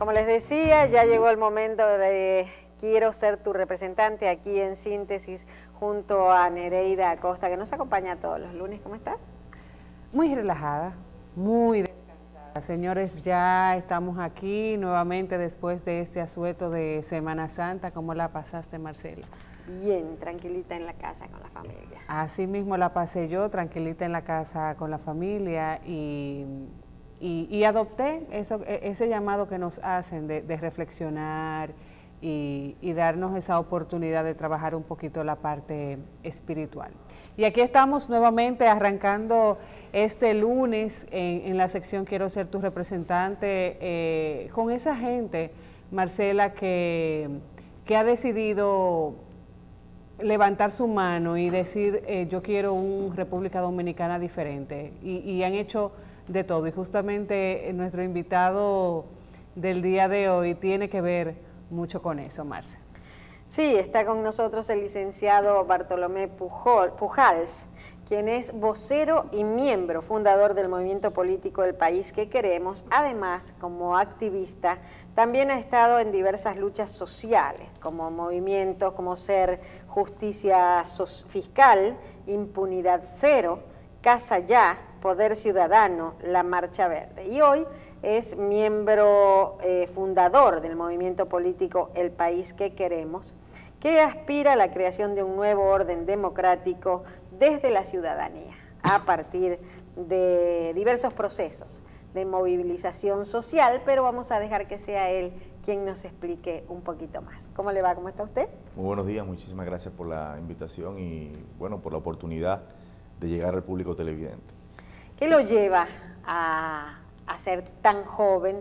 Como les decía, ya llegó el momento de Quiero ser tu representante aquí en Síntesis junto a Nereida Acosta, que nos acompaña todos los lunes. ¿Cómo estás? Muy relajada, muy descansada. Señores, ya estamos aquí nuevamente después de este asueto de Semana Santa. ¿Cómo la pasaste, Marcela? Bien, tranquilita en la casa con la familia. Así mismo la pasé yo, tranquilita en la casa con la familia y adopté ese llamado que nos hacen de reflexionar y darnos esa oportunidad de trabajar un poquito la parte espiritual. Y aquí estamos nuevamente arrancando este lunes en la sección Quiero ser tu representante, con esa gente, Marcela, que ha decidido levantar su mano y decir yo quiero una República Dominicana diferente y han hecho de todo, y justamente nuestro invitado del día de hoy tiene que ver mucho con eso, Marce. Sí, está con nosotros el licenciado Bartolomé Pujals, quien es vocero y miembro fundador del movimiento político El País que Queremos. Además, como activista, también ha estado en diversas luchas sociales, como movimientos como Ser Justicia Fiscal, Impunidad Cero, Casa Ya, Poder Ciudadano, La Marcha Verde. Y hoy es miembro fundador del movimiento político El País que Queremos, que aspira a la creación de un nuevo orden democrático desde la ciudadanía, a partir de diversos procesos de movilización social, pero vamos a dejar que sea él quien nos explique un poquito más. ¿Cómo le va? ¿Cómo está usted? Muy buenos días, muchísimas gracias por la invitación y bueno, por la oportunidad de llegar al público televidente. ¿Qué lo lleva a ser tan joven?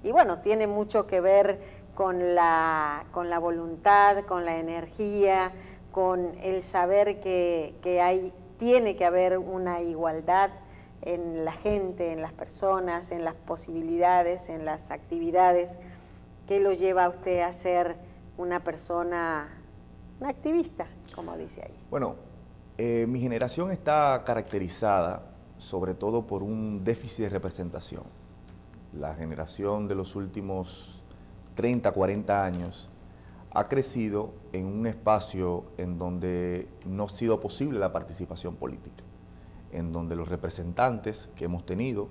Y bueno, tiene mucho que ver con la voluntad, con la energía, con el saber que tiene que haber una igualdad en la gente, en las personas, en las posibilidades, en las actividades. ¿Qué lo lleva a usted a ser una persona, una activista, como dice ahí? Bueno, mi generación está caracterizada sobre todo por un déficit de representación. La generación de los últimos 30, 40 años ha crecido en un espacio en donde no ha sido posible la participación política, en donde los representantes que hemos tenido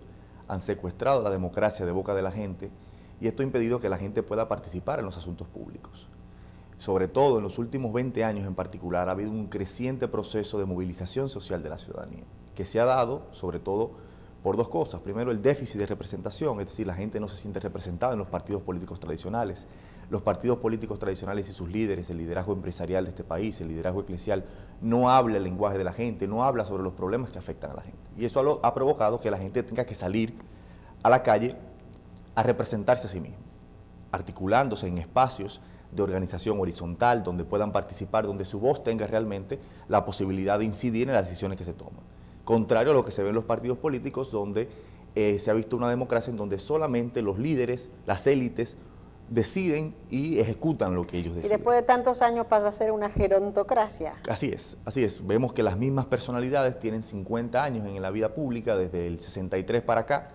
han secuestrado la democracia de boca de la gente y esto ha impedido que la gente pueda participar en los asuntos públicos. Sobre todo en los últimos 20 años en particular ha habido un creciente proceso de movilización social de la ciudadanía, que se ha dado sobre todo por dos cosas. Primero, el déficit de representación, es decir, la gente no se siente representada en los partidos políticos tradicionales. Los partidos políticos tradicionales y sus líderes, el liderazgo empresarial de este país, el liderazgo eclesial, no habla el lenguaje de la gente, no habla sobre los problemas que afectan a la gente. Y eso ha provocado que la gente tenga que salir a la calle a representarse a sí mismo, articulándose en espacios de organización horizontal, donde puedan participar, donde su voz tenga realmente la posibilidad de incidir en las decisiones que se toman. Contrario a lo que se ve en los partidos políticos, donde se ha visto una democracia en donde solamente los líderes, las élites, deciden y ejecutan lo que ellos deciden. Y después de tantos años pasa a ser una gerontocracia. Así es, así es. Vemos que las mismas personalidades tienen 50 años en la vida pública, desde el 63 para acá,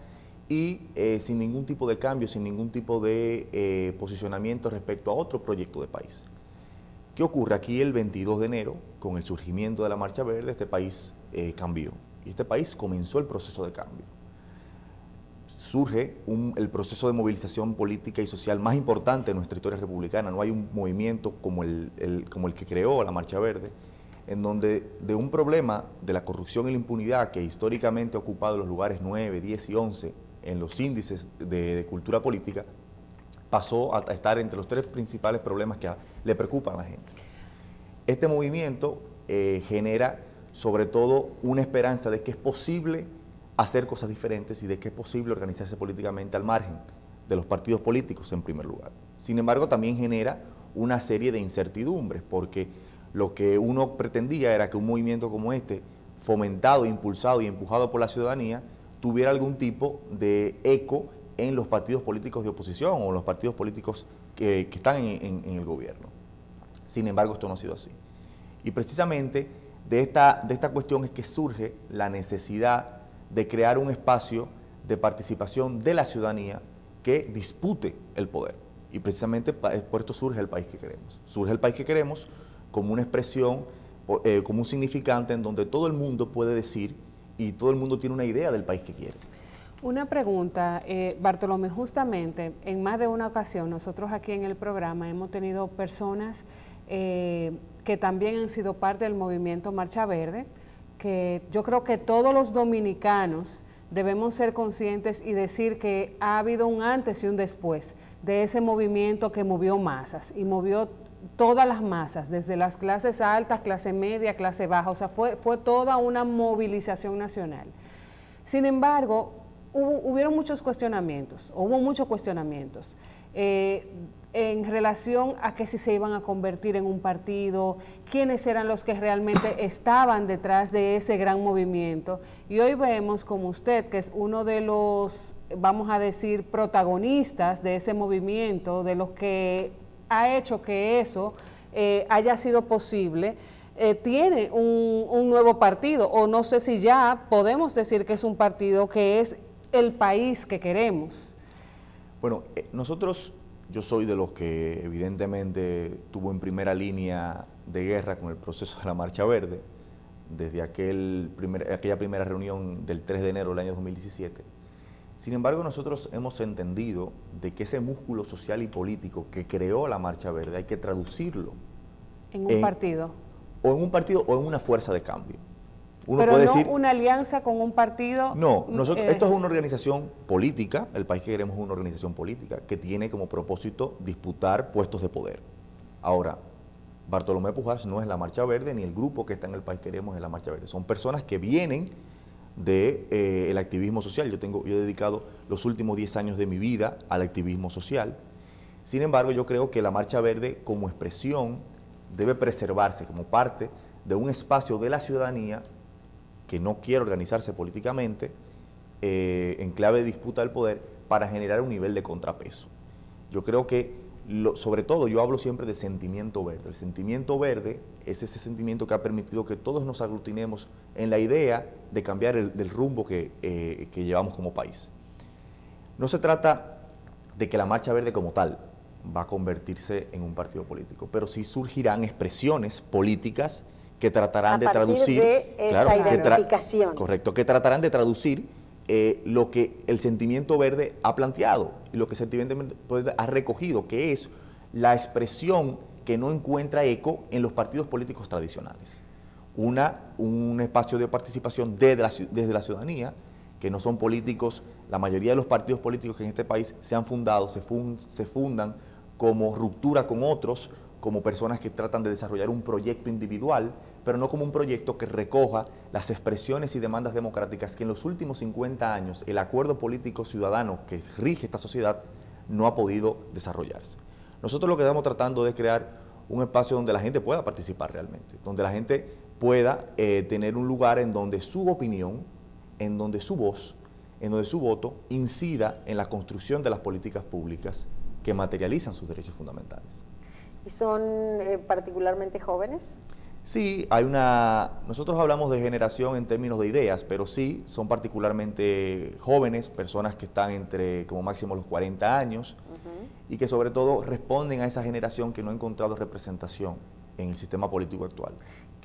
y sin ningún tipo de cambio, sin ningún tipo de posicionamiento respecto a otro proyecto de país. ¿Qué ocurre? Aquí el 22 de enero, con el surgimiento de la Marcha Verde, este país cambió. Y este país comenzó el proceso de cambio. Surge el proceso de movilización política y social más importante de nuestra historia republicana. No hay un movimiento como el que creó la Marcha Verde, en donde de un problema de la corrupción y la impunidad que históricamente ha ocupado los lugares 9, 10 y 11 en los índices de cultura política, pasó a estar entre los tres principales problemas que le preocupan a la gente. Este movimiento genera sobre todo una esperanza de que es posible hacer cosas diferentes y de que es posible organizarse políticamente al margen de los partidos políticos en primer lugar. Sin embargo, también genera una serie de incertidumbres, porque lo que uno pretendía era que un movimiento como este, fomentado, impulsado y empujado por la ciudadanía, tuviera algún tipo de eco en los partidos políticos de oposición o en los partidos políticos que están en el gobierno. Sin embargo, esto no ha sido así. Y precisamente de esta cuestión es que surge la necesidad de crear un espacio de participación de la ciudadanía que dispute el poder. Y precisamente por esto surge el país que queremos. Surge el país que queremos como una expresión, como un significante en donde todo el mundo puede decir y todo el mundo tiene una idea del país que quiere. Una pregunta, Bartolomé, justamente en más de una ocasión nosotros aquí en el programa hemos tenido personas que también han sido parte del movimiento Marcha Verde, que yo creo que todos los dominicanos debemos ser conscientes y decir que ha habido un antes y un después de ese movimiento que movió masas y movió todas las masas, desde las clases altas, clase media, clase baja, o sea, fue toda una movilización nacional. Sin embargo, hubieron muchos cuestionamientos, hubo muchos cuestionamientos en relación a que si se iban a convertir en un partido, quiénes eran los que realmente estaban detrás de ese gran movimiento. Y hoy vemos como usted, que es uno de los, vamos a decir, protagonistas de ese movimiento, de los que ha hecho que eso haya sido posible, tiene un nuevo partido, o no sé si ya podemos decir que es un partido que es el país que queremos. Bueno, yo soy de los que evidentemente estuvo en primera línea de guerra con el proceso de la Marcha Verde, desde aquella primera reunión del 3 de enero del año 2017. Sin embargo, nosotros hemos entendido de que ese músculo social y político que creó la Marcha Verde hay que traducirlo en un partido. O en un partido o en una fuerza de cambio. Pero no una alianza con un partido. No, esto es una organización política, el país que queremos es una organización política que tiene como propósito disputar puestos de poder. Ahora, Bartolomé Pujals no es la Marcha Verde, ni el grupo que está en el país que queremos es la Marcha Verde. Son personas que vienen del activismo social. Yo he dedicado los últimos 10 años de mi vida al activismo social. Sin embargo, yo creo que la Marcha Verde como expresión debe preservarse como parte de un espacio de la ciudadanía que no quiere organizarse políticamente en clave de disputa del poder para generar un nivel de contrapeso. Yo creo que, sobre todo, yo hablo siempre de sentimiento verde. El sentimiento verde es ese sentimiento que ha permitido que todos nos aglutinemos en la idea de cambiar del rumbo que llevamos como país. No se trata de que la Marcha Verde como tal va a convertirse en un partido político, pero sí surgirán expresiones políticas que tratarán de traducir esa identificación. Correcto, que tratarán de traducir lo que el sentimiento verde ha planteado y lo que el sentimiento verde ha recogido, que es la expresión que no encuentra eco en los partidos políticos tradicionales. Un espacio de participación desde la ciudadanía, que no son políticos, la mayoría de los partidos políticos que en este país se han fundado, se fundan como ruptura con otros, como personas que tratan de desarrollar un proyecto individual, pero no como un proyecto que recoja las expresiones y demandas democráticas que en los últimos 50 años el acuerdo político ciudadano que rige esta sociedad no ha podido desarrollarse. Nosotros lo que estamos tratando es crear un espacio donde la gente pueda participar realmente, donde la gente pueda tener un lugar en donde su opinión, en donde su voz, en donde su voto incida en la construcción de las políticas públicas que materializan sus derechos fundamentales. ¿Y son particularmente jóvenes? Sí, nosotros hablamos de generación en términos de ideas, pero sí, son particularmente jóvenes, personas que están entre como máximo los 40 años y que sobre todo responden a esa generación que no ha encontrado representación en el sistema político actual,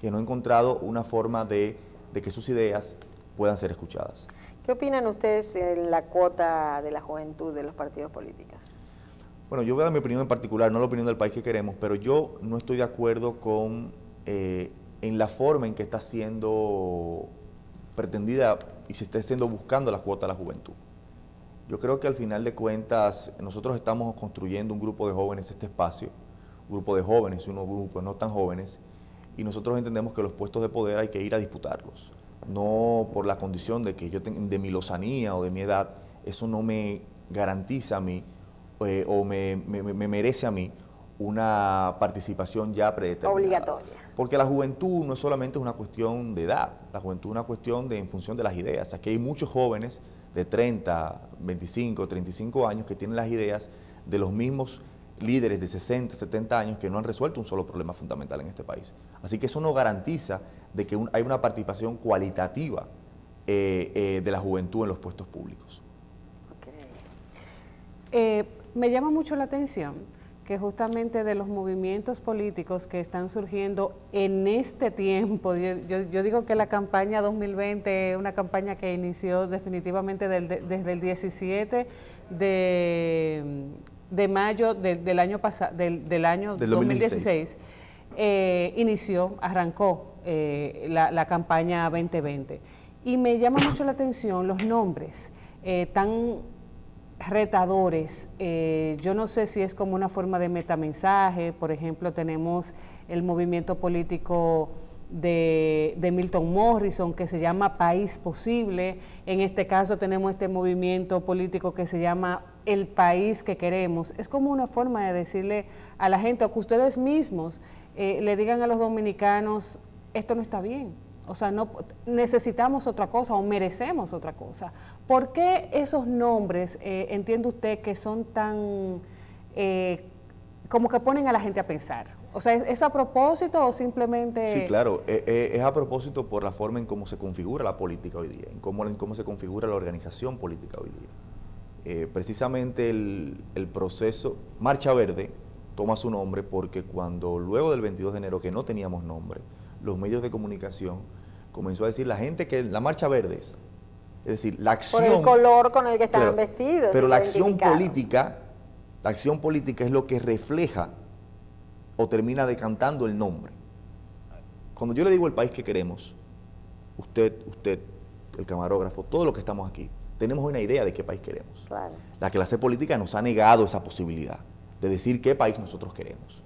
que no ha encontrado una forma de que sus ideas puedan ser escuchadas. ¿Qué opinan ustedes de la cuota de la juventud de los partidos políticos? Bueno, yo voy a dar mi opinión en particular, no la opinión del país que queremos, pero yo no estoy de acuerdo en la forma en que está siendo pretendida y se está buscando la cuota de la juventud. Yo creo que al final de cuentas nosotros estamos construyendo un grupo de jóvenes, este espacio, un grupo de jóvenes y unos grupos no tan jóvenes, y nosotros entendemos que los puestos de poder hay que ir a disputarlos, no por la condición de que de mi lozanía o de mi edad, eso no me garantiza a mí o me merece a mí una participación ya predeterminada. Obligatoria. Porque la juventud no es solamente una cuestión de edad, la juventud es una cuestión en función de las ideas. Aquí hay muchos jóvenes de 30, 25, 35 años que tienen las ideas de los mismos líderes de 60, 70 años que no han resuelto un solo problema fundamental en este país. Así que eso no garantiza de que hay una participación cualitativa de la juventud en los puestos públicos. Me llama mucho la atención que justamente de los movimientos políticos que están surgiendo en este tiempo, yo digo que la campaña 2020 es una campaña que inició definitivamente desde el 17 de mayo del año pasado, del año 2016, arrancó la campaña 2020. Y me llama mucho la atención los nombres tan retadores. Yo no sé si es como una forma de metamensaje. Por ejemplo, tenemos el movimiento político de Milton Morrison, que se llama País Posible. En este caso tenemos este movimiento político que se llama El País que Queremos. Es como una forma de decirle a la gente, o que ustedes mismos le digan a los dominicanos, esto no está bien. O sea, no necesitamos otra cosa o merecemos otra cosa. ¿Por qué esos nombres, entiende usted, que son tan, como que ponen a la gente a pensar? O sea, ¿es a propósito o simplemente...? Sí, claro, es a propósito por la forma en cómo se configura la política hoy día, en cómo se configura la organización política hoy día. Precisamente el proceso, Marcha Verde toma su nombre porque cuando luego del 22 de enero, que no teníamos nombre, los medios de comunicación comenzó a decir la gente que la Marcha Verde es decir, la acción... Por el color con el que estaban vestidos. Pero la acción política es lo que refleja o termina decantando el nombre. Cuando yo le digo el país que queremos, usted, el camarógrafo, todos los que estamos aquí, tenemos una idea de qué país queremos. Claro. La clase política nos ha negado esa posibilidad de decir qué país nosotros queremos.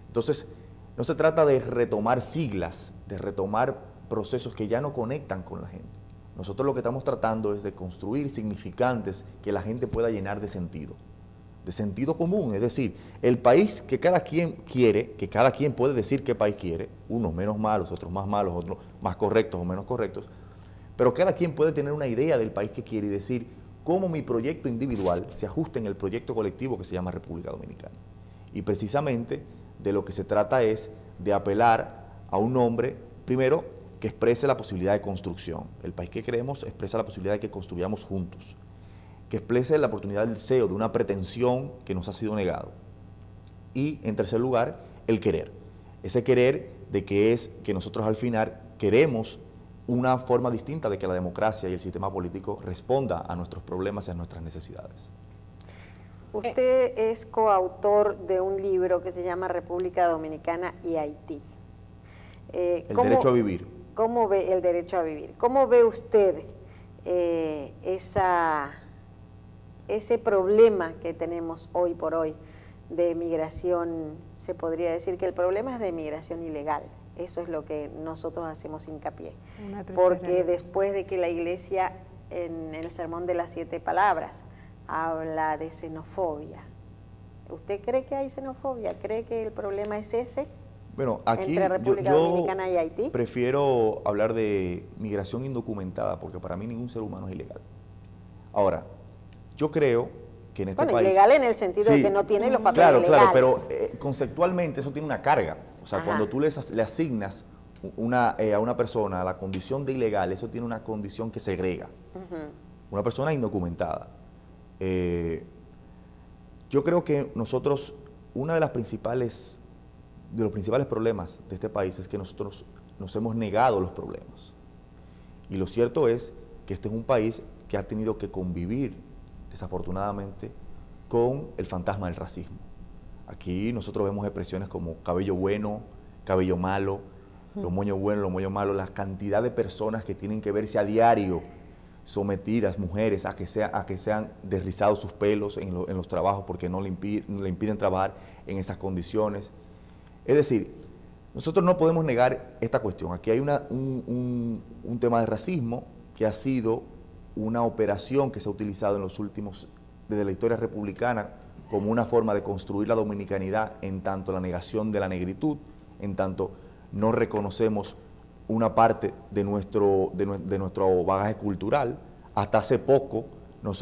Entonces, no se trata de retomar siglas, de retomar procesos que ya no conectan con la gente. Nosotros lo que estamos tratando es de construir significantes que la gente pueda llenar de sentido común, es decir, el país que cada quien quiere, que cada quien puede decir qué país quiere, unos menos malos, otros más correctos o menos correctos, pero cada quien puede tener una idea del país que quiere y decir cómo mi proyecto individual se ajusta en el proyecto colectivo que se llama República Dominicana. Y precisamente de lo que se trata es de apelar a un nombre, primero, que exprese la posibilidad de construcción. El país que queremos expresa la posibilidad de que construyamos juntos, que exprese la oportunidad del deseo, de una pretensión que nos ha sido negado. Y, en tercer lugar, el querer. Ese querer de que es que nosotros al final queremos una forma distinta de que la democracia y el sistema político responda a nuestros problemas y a nuestras necesidades. Usted es coautor de un libro que se llama República Dominicana y Haití. El derecho a vivir. ¿Cómo ve el derecho a vivir? ¿Cómo ve usted ese problema que tenemos hoy por hoy de migración? Se podría decir que el problema es de migración ilegal. Eso es lo que nosotros hacemos hincapié. Porque después de que la Iglesia, en el Sermón de las 7 Palabras, habla de xenofobia, ¿usted cree que hay xenofobia? ¿Cree que el problema es ese? Bueno, aquí entre República Dominicana y Haití. Prefiero hablar de migración indocumentada, porque para mí ningún ser humano es ilegal. Ahora, yo creo que en este país... ilegal en el sentido de que no tiene los papeles legales. Claro, pero conceptualmente eso tiene una carga. O sea, cuando tú le asignas a una persona a la condición de ilegal, eso tiene una condición que segrega. Una persona indocumentada. Yo creo que nosotros, uno de los principales problemas de este país es que nosotros nos hemos negado los problemas. Y lo cierto es que este es un país que ha tenido que convivir, desafortunadamente, con el fantasma del racismo. Aquí nosotros vemos expresiones como cabello bueno, cabello malo, los moños buenos, los moños malos, la cantidad de personas que tienen que verse a diario sometidas, mujeres, a que sean desrizados sus pelos en los trabajos porque no le impiden trabajar en esas condiciones. Es decir, nosotros no podemos negar esta cuestión. Aquí hay un tema de racismo que ha sido una operación que se ha utilizado desde la historia republicana como una forma de construir la dominicanidad, en tanto la negación de la negritud, en tanto no reconocemos una parte de nuestro bagaje cultural. Hasta hace poco,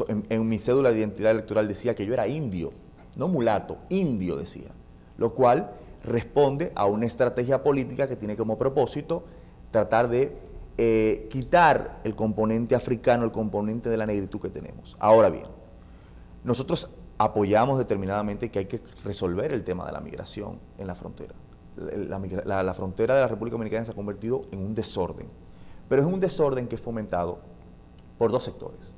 en mi cédula de identidad electoral decía que yo era indio, no mulato, indio decía, lo cual responde a una estrategia política que tiene como propósito tratar de quitar el componente africano, el componente de la negritud que tenemos. Ahora bien, nosotros apoyamos determinadamente que hay que resolver el tema de la migración en la frontera. La frontera de la República Dominicana se ha convertido en un desorden, pero es un desorden que es fomentado por dos sectores.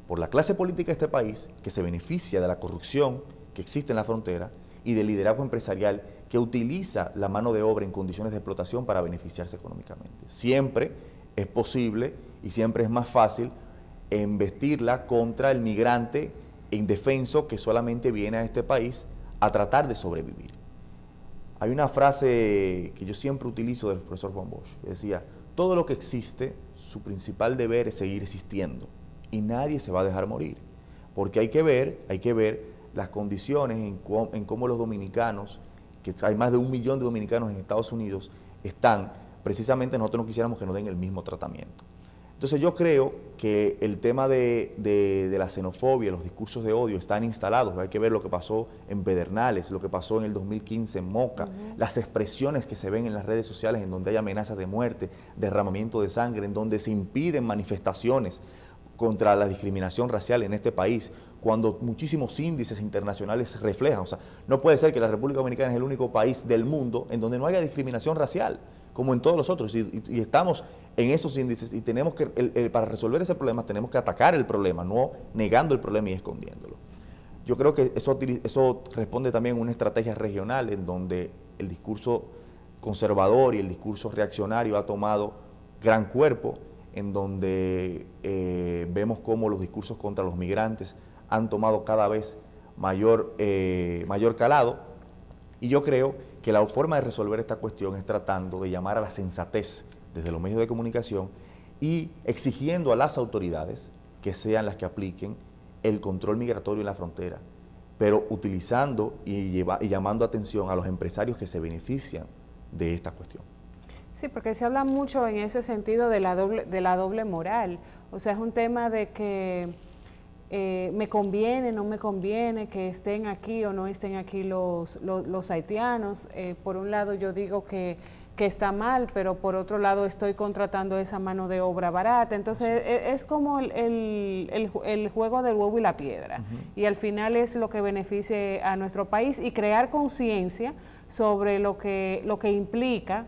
Por la clase política de este país, que se beneficia de la corrupción que existe en la frontera, y del liderazgo empresarial que utiliza la mano de obra en condiciones de explotación para beneficiarse económicamente. Siempre es posible y siempre es más fácil embestirla contra el migrante indefenso que solamente viene a este país a tratar de sobrevivir. Hay una frase que yo siempre utilizo del profesor Juan Bosch, que decía: todo lo que existe, su principal deber es seguir existiendo y nadie se va a dejar morir, porque hay que ver las condiciones en cómo los dominicanos, que hay más de 1 millón de dominicanos en Estados Unidos, están. Precisamente nosotros no quisiéramos que nos den el mismo tratamiento. Entonces yo creo que el tema de la xenofobia, los discursos de odio están instalados. Hay que ver lo que pasó en Pedernales, lo que pasó en el 2015 en Moca, las expresiones que se ven en las redes sociales en donde hay amenazas de muerte, derramamiento de sangre, en donde se impiden manifestaciones contra la discriminación racial en este país, cuando muchísimos índices internacionales reflejan. O sea, no puede ser que la República Dominicana es el único país del mundo en donde no haya discriminación racial, como en todos los otros, y estamos en esos índices, y tenemos que, para resolver ese problema, tenemos que atacar el problema, no negando el problema y escondiéndolo. Yo creo que eso responde también a una estrategia regional en donde el discurso conservador y el discurso reaccionario ha tomado gran cuerpo, en donde vemos cómo los discursos contra los migrantes han tomado cada vez mayor calado, y yo creo que la forma de resolver esta cuestión es tratando de llamar a la sensatez desde los medios de comunicación y exigiendo a las autoridades que sean las que apliquen el control migratorio en la frontera, pero utilizando y llamando atención a los empresarios que se benefician de esta cuestión. Sí, porque se habla mucho en ese sentido de la doble moral. O sea, es un tema de que me conviene, no me conviene que estén aquí o no estén aquí los haitianos. Por un lado yo digo que está mal, pero por otro lado estoy contratando esa mano de obra barata. Entonces es como el juego del huevo y la piedra. Y al final es lo que beneficie a nuestro país y crear conciencia sobre lo que implica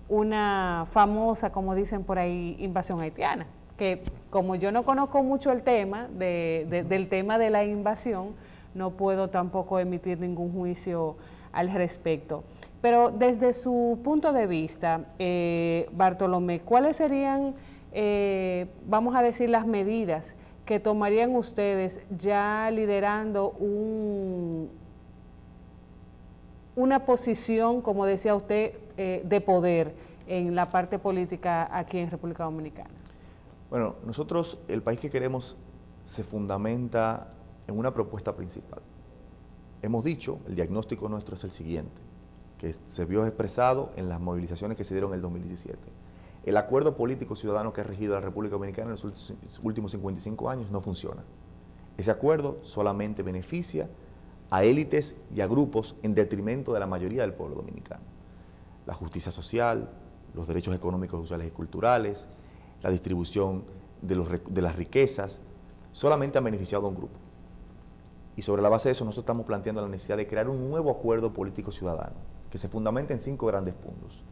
una famosa, como dicen por ahí, invasión haitiana, que como yo no conozco mucho el tema del tema de la invasión, no puedo tampoco emitir ningún juicio al respecto. Pero desde su punto de vista, Bartolomé, ¿cuáles serían, vamos a decir, las medidas que tomarían ustedes ya liderando una posición, como decía usted, de poder en la parte política aquí en República Dominicana? Bueno, nosotros, el país que queremos se fundamenta en una propuesta principal. Hemos dicho, el diagnóstico nuestro es el siguiente, que se vio expresado en las movilizaciones que se dieron en el 2017. El acuerdo político ciudadano que ha regido a la República Dominicana en los últimos 55 años no funciona. Ese acuerdo solamente beneficia a élites y a grupos en detrimento de la mayoría del pueblo dominicano. La justicia social, los derechos económicos, sociales y culturales, la distribución de las riquezas, solamente han beneficiado a un grupo. Y sobre la base de eso nosotros estamos planteando la necesidad de crear un nuevo acuerdo político ciudadano que se fundamenta en 5 grandes puntos.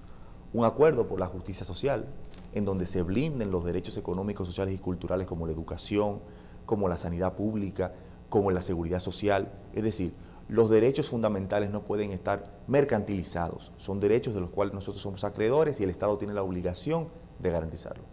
Un acuerdo por la justicia social, en donde se blinden los derechos económicos, sociales y culturales como la educación, como la sanidad pública, como la seguridad social. Es decir, los derechos fundamentales no pueden estar mercantilizados. Son derechos de los cuales nosotros somos acreedores y el Estado tiene la obligación de garantizarlo.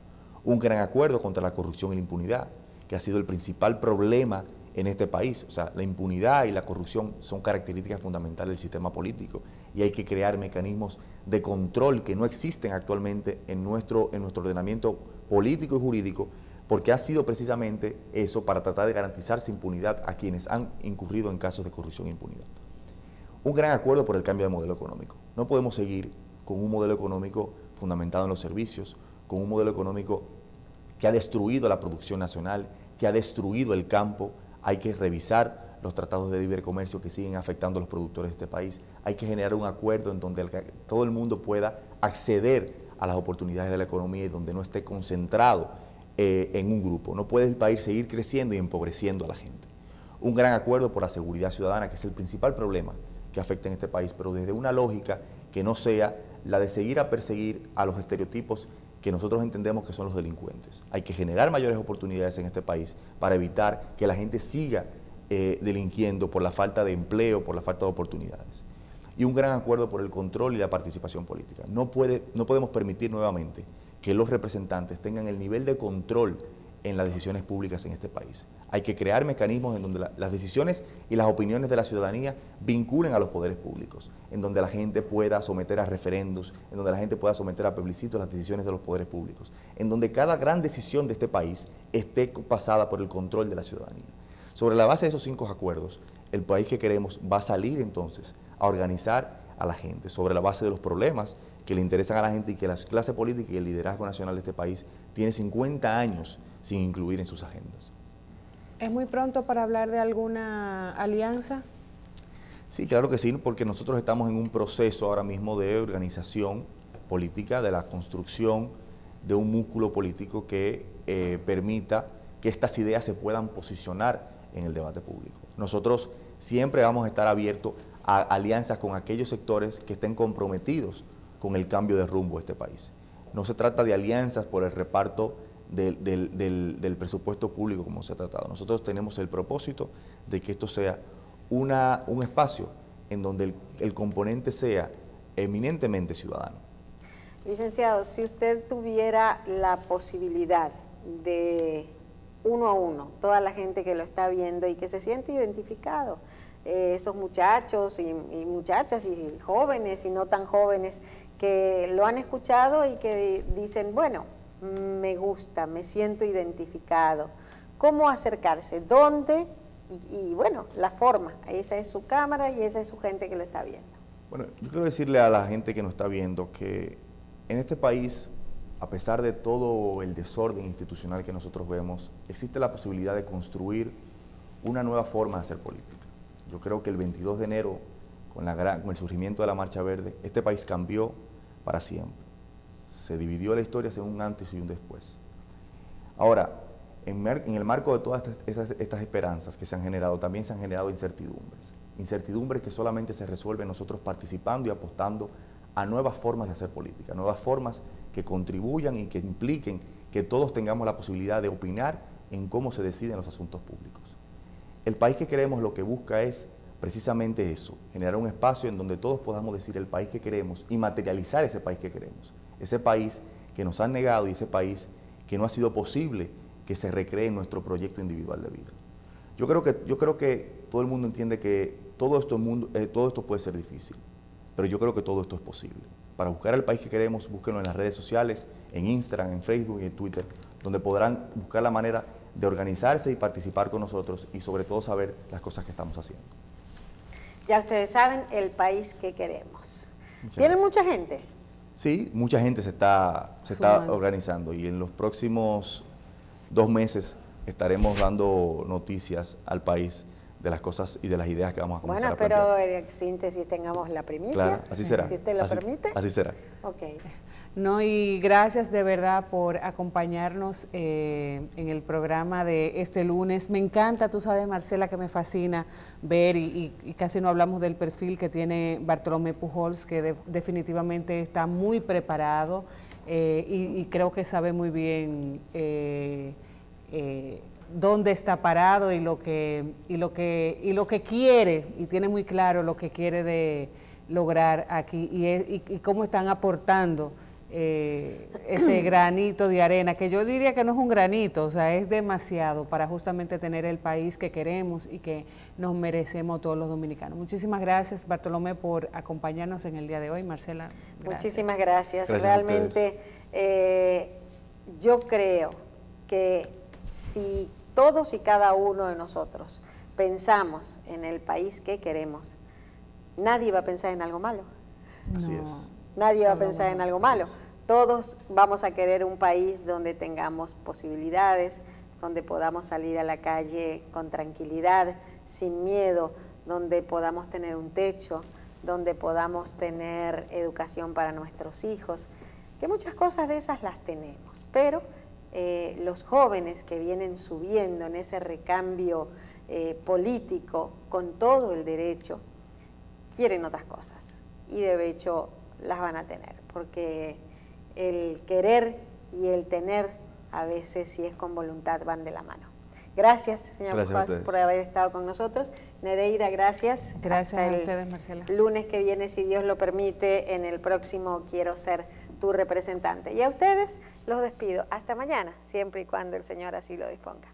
Un gran acuerdo contra la corrupción y la impunidad, que ha sido el principal problema en este país. O sea, la impunidad y la corrupción son características fundamentales del sistema político y hay que crear mecanismos de control que no existen actualmente en nuestro ordenamiento político y jurídico, porque ha sido precisamente eso para tratar de garantizarse impunidad a quienes han incurrido en casos de corrupción e impunidad. Un gran acuerdo por el cambio de modelo económico. No podemos seguir con un modelo económico fundamentado en los servicios, con un modelo económico que ha destruido la producción nacional, que ha destruido el campo. Hay que revisar los tratados de libre comercio que siguen afectando a los productores de este país. Hay que generar un acuerdo en donde todo el mundo pueda acceder a las oportunidades de la economía y donde no esté concentrado en un grupo. No puede el país seguir creciendo y empobreciendo a la gente. un gran acuerdo por la seguridad ciudadana, que es el principal problema que afecta en este país, pero desde una lógica que no sea la de seguir a perseguir a los estereotipos que nosotros entendemos que son los delincuentes. Hay que generar mayores oportunidades en este país para evitar que la gente siga delinquiendo por la falta de empleo, por la falta de oportunidades. Y un gran acuerdo por el control y la participación política. No podemos permitir nuevamente que los representantes tengan el nivel de control en las decisiones públicas en este país. Hay que crear mecanismos en donde las decisiones y las opiniones de la ciudadanía vinculen a los poderes públicos, en donde la gente pueda someter a referendos, en donde la gente pueda someter a plebiscitos las decisiones de los poderes públicos, en donde cada gran decisión de este país esté pasada por el control de la ciudadanía. Sobre la base de esos 5 acuerdos, el país que queremos va a salir entonces a organizar a la gente sobre la base de los problemas que le interesan a la gente y que la clase política y el liderazgo nacional de este país tiene 50 años sin incluir en sus agendas. ¿Es muy pronto para hablar de alguna alianza? Sí, claro que sí, porque nosotros estamos en un proceso ahora mismo de organización política, de la construcción de un músculo político que permita que estas ideas se puedan posicionar en el debate público. Nosotros siempre vamos a estar abiertos a alianzas con aquellos sectores que estén comprometidos con el cambio de rumbo de este país. No se trata de alianzas por el reparto del presupuesto público como se ha tratado. Nosotros tenemos el propósito de que esto sea un espacio en donde el componente sea eminentemente ciudadano. Licenciado, si usted tuviera la posibilidad de uno a uno, toda la gente que lo está viendo y que se siente identificado, esos muchachos y muchachas y jóvenes y no tan jóvenes que lo han escuchado y que dicen, bueno, me gusta, me siento identificado. ¿Cómo acercarse? ¿Dónde? Y bueno, la forma. Esa es su cámara y esa es su gente que lo está viendo. Bueno, yo quiero decirle a la gente que nos está viendo que en este país, a pesar de todo el desorden institucional que nosotros vemos, existe la posibilidad de construir una nueva forma de hacer política. Yo creo que el 22 de enero, con el surgimiento de la Marcha Verde, este país cambió para siempre. Se dividió la historia en un antes y un después. Ahora, en el marco de todas estas esperanzas que se han generado, también se han generado incertidumbres. Incertidumbres que solamente se resuelven nosotros participando y apostando a nuevas formas de hacer política, nuevas formas que contribuyan y que impliquen que todos tengamos la posibilidad de opinar en cómo se deciden los asuntos públicos. El país que queremos lo que busca es precisamente eso, generar un espacio en donde todos podamos decir el país que queremos y materializar ese país que queremos. Ese país que nos han negado y ese país que no ha sido posible que se recree en nuestro proyecto individual de vida. Yo creo que todo el mundo entiende que todo esto puede ser difícil, pero yo creo que todo esto es posible. Para buscar el país que queremos, búsquenlo en las redes sociales, en Instagram, en Facebook y en Twitter, donde podrán buscar la manera de organizarse y participar con nosotros y sobre todo saber las cosas que estamos haciendo. Ya ustedes saben el país que queremos. ¿Viene mucha gente? Sí, mucha gente se está organizando y en los próximos 2 meses estaremos dando noticias al país de las cosas y de las ideas que vamos a comenzar a plantear. Bueno, pero en síntesis tengamos la primicia. Claro, así será. Si usted lo permite. Así será. Ok. No, y gracias de verdad por acompañarnos en el programa de este lunes. Me encanta, tú sabes, Marcela, que me fascina ver y casi no hablamos del perfil que tiene Bartolomé Pujols, que definitivamente está muy preparado y creo que sabe muy bien dónde está parado y lo que quiere, y tiene muy claro lo que quiere de lograr aquí y cómo están aportando ese granito de arena, que yo diría que no es un granito, o sea, es demasiado para justamente tener el país que queremos y que nos merecemos todos los dominicanos. Muchísimas gracias, Bartolomé, por acompañarnos en el día de hoy. Marcela, gracias. Muchísimas gracias. Realmente yo creo que si todos y cada uno de nosotros pensamos en el país que queremos, nadie va a pensar en algo malo. Así es. Nadie va a pensar en algo malo. Todos vamos a querer un país donde tengamos posibilidades, donde podamos salir a la calle con tranquilidad, sin miedo, donde podamos tener un techo, donde podamos tener educación para nuestros hijos, que muchas cosas de esas las tenemos, pero los jóvenes que vienen subiendo en ese recambio político, con todo el derecho, quieren otras cosas y de hecho las van a tener, porque el querer y el tener a veces, si es con voluntad, van de la mano. Gracias, señor Pujols, por haber estado con nosotros. Nereida, gracias. Gracias a ustedes, Marcela. Lunes que viene, si Dios lo permite, en el próximo Quiero Ser Tu Representante. Y a ustedes los despido. Hasta mañana, siempre y cuando el Señor así lo disponga.